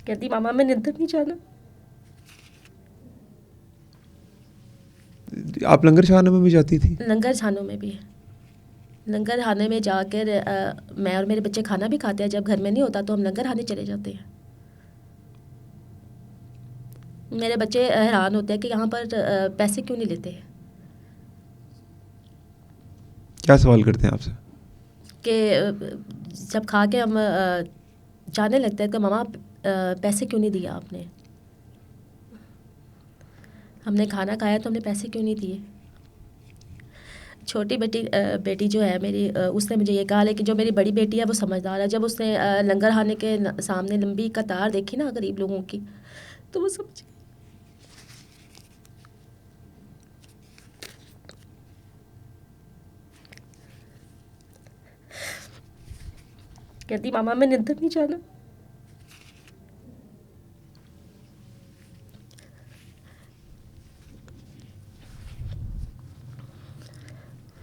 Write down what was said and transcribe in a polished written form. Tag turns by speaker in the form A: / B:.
A: कहती मामा मैंने अंदर नहीं जाना।
B: आप लंगर खाने में भी जाती थी?
A: लंगर खानों में भी, लंगर खाने में जाकर मैं और मेरे बच्चे खाना भी खाते हैं। जब घर में नहीं होता तो हम लंगर खाने चले जाते हैं। मेरे बच्चे हैरान होते हैं कि यहाँ पर पैसे क्यों नहीं लेते,
B: क्या सवाल करते हैं आपसे?
A: कि जब खा के हम जाने लगते हैं तो मामा पैसे क्यों नहीं दिया आपने, हमने खाना खाया तो हमने पैसे क्यों नहीं दिए। छोटी बेटी जो है मेरी, उसने मुझे ये कहा, लेकिन जो मेरी बड़ी बेटी है वो समझदार है। जब उसने लंगर खाने के सामने लंबी कतार देखी ना गरीब लोगों की, तो वो समझ गई। कहती मामा मैंने अंदर नहीं जाना।